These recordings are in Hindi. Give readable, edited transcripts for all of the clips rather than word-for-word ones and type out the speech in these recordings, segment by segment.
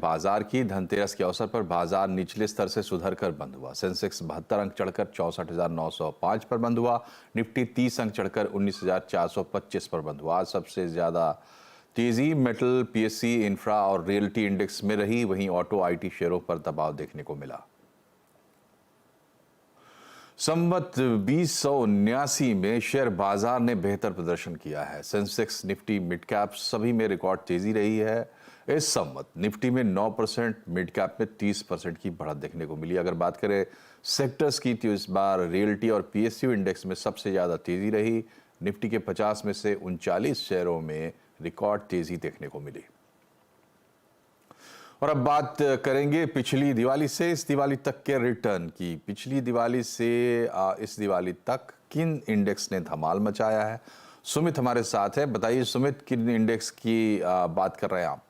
बाजार की। धनतेरस के अवसर पर बाजार निचले स्तर से सुधर कर बंद हुआ। सेंसेक्स 72 अंक चढ़कर 64,905 पर बंद हुआ। निफ्टी 30 अंक चढ़कर 19,425 पर बंद हुआ। आज सबसे ज्यादा तेजी मेटल, पीएससी, इंफ्रा और रियल्टी इंडेक्स में रही। वहीं ऑटो, आईटी शेयरों पर दबाव देखने को मिला। संवत 2079 में शेयर बाजार ने बेहतर प्रदर्शन किया है। सेंसेक्स, निफ्टी, मिड कैप सभी में रिकॉर्ड तेजी रही है। इस संवत निफ्टी में 9%, मिड कैप में 30% की बढ़त देखने को मिली। अगर बात करें सेक्टर्स की तो इस बार रियल्टी और पीएसयू इंडेक्स में सबसे ज्यादा तेजी रही। निफ्टी के 50 में से 39 शेयरों में रिकॉर्ड तेजी देखने को मिली। और अब बात करेंगे पिछली दिवाली से इस दिवाली तक के रिटर्न की। पिछली दिवाली से इस दिवाली तक किन इंडेक्स ने धमाल मचाया है? सुमित हमारे साथ है। बताइए सुमित, किन इंडेक्स की बात कर रहे हैं आप?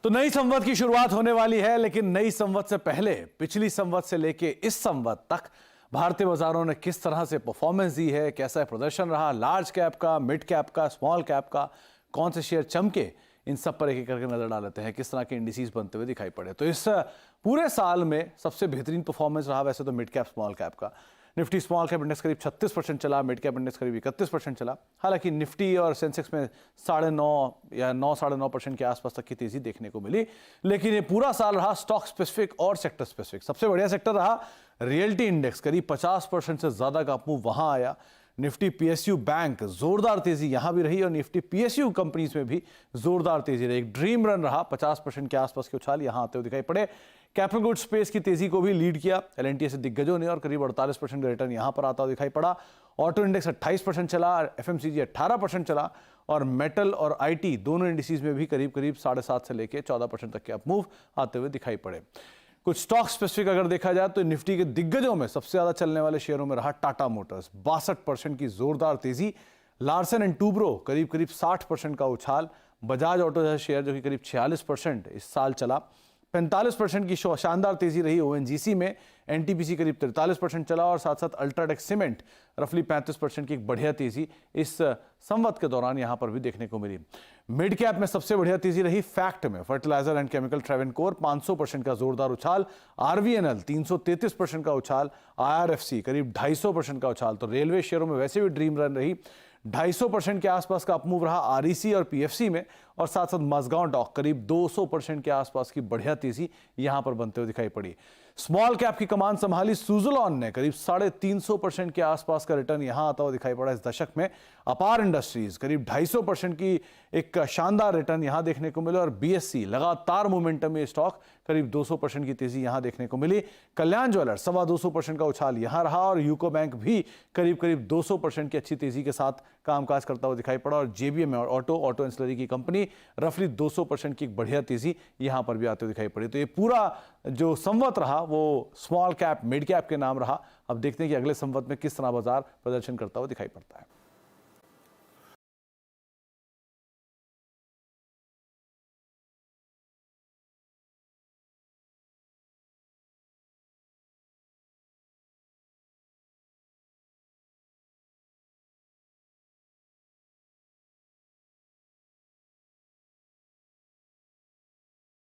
तो नई संवत की शुरुआत होने वाली है, लेकिन नई संवत से पहले पिछली संवत से लेके इस संवत तक भारतीय बाजारों ने किस तरह से परफॉर्मेंस दी है, कैसा प्रदर्शन रहा, लार्ज कैप का, मिड कैप का, स्मॉल कैप का, कौन से शेयर चमके, इन सब पर एक एक करके नजर डाल लेते हैं। किस तरह के इंडिसेस बनते हुए दिखाई पड़े। तो इस पूरे साल में सबसे बेहतरीन परफॉर्मेंस रहा वैसे तो मिड कैप, स्मॉल कैप का। निफ्टी स्मॉल कैप इंडेक्स करीब 36% चला, मिड कैप इंडेक्स करीब 31% चला। हालांकि निफ्टी और सेंसेक्स में 9.5 या 9-9.5% के आसपास तक की तेजी देखने को मिली। लेकिन ये पूरा साल रहा स्टॉक स्पेसिफिक और सेक्टर स्पेसिफिक। सबसे बढ़िया सेक्टर रहा रियल्टी इंडेक्स, करीब 50% से ज्यादा का मूव वहां आया। निफ्टी, पीएसयू, बैंक, जोरदार तेजी यहां भी रही और निफ्टी पीएसयू कंपनीज में भी जोरदार तेजी रही। एक ड्रीम रन रहा, 50% के आसपास के उछाल यहां आते हुए दिखाई पड़े। कैपिटल गुड स्पेस की तेजी को भी लीड किया एलएनटी से दिग्गजों ने और करीब 48% का रिटर्न यहां पर आता हुआ दिखाई पड़ा। ऑटो इंडेक्स 28% चला, एफएमसीजी 18% चला और मेटल और आईटी दोनों इंडिसेस में भी करीब 7.5 से लेकर 14% तक के अपमूव आते हुए दिखाई पड़े। कुछ स्टॉक स्पेसिफिक अगर देखा जाए तो निफ्टी के दिग्गजों में सबसे ज्यादा चलने वाले शेयरों में रहा टाटा मोटर्स, 62% की जोरदार तेजी। लार्सन एंड टूब्रो करीब 60% का उछाल। बजाज ऑटो जैसा शेयर जो कि करीब 46% इस साल चला। 45% की शानदार तेजी रही ओएनजीसी में। एनटीपीसी करीब 43% चला और साथ साथ अल्ट्राटेक सीमेंट रफली 35% की एक बढ़िया तेजी इस संवत के दौरान यहां पर भी देखने को मिली। मिड कैप में सबसे बढ़िया तेजी रही फैक्ट में। फर्टिलाइजर एंड केमिकल, ट्रेवनकोर 500% का जोरदार उछाल। आरवीएनएल 333% का उछाल। आईआरएफसी करीब 250% का उछाल। तो रेलवे शेयरों में वैसे भी ड्रीम रन रही। 250% के आसपास का अपमूव रहा आरईसी और पीएफसी में और साथ साथ मजगांव डॉक करीब 200% के आसपास की बढ़िया तेजी यहां पर बनते हुए दिखाई पड़ी। स्मॉल कैप की कमान संभाली सुजुलॉन ने, करीब 350% के आसपास का रिटर्न यहां आता हुआ दिखाई पड़ा इस दशक में। अपार इंडस्ट्रीज करीब 250% की एक शानदार रिटर्न यहां देखने को मिला और बीएससी लगातार मोमेंटम में स्टॉक करीब 200% की तेजी यहां देखने को मिली। कल्याण ज्वेलर्स 225% का उछाल यहां रहा और यूको बैंक भी करीब 200% की अच्छी तेजी के साथ कामकाज करता हुआ दिखाई पड़ा और जेबीएम और ऑटो एंसिलरी की कंपनी रफली 200% की एक बढ़िया तेजी यहां पर भी आते हुए दिखाई पड़ी। तो ये पूरा जो संवत रहा वो स्मॉल कैप, मिड कैप के नाम रहा। अब देखते हैं कि अगले संवत में किस तरह बाजार प्रदर्शन करता हुआ दिखाई पड़ता है।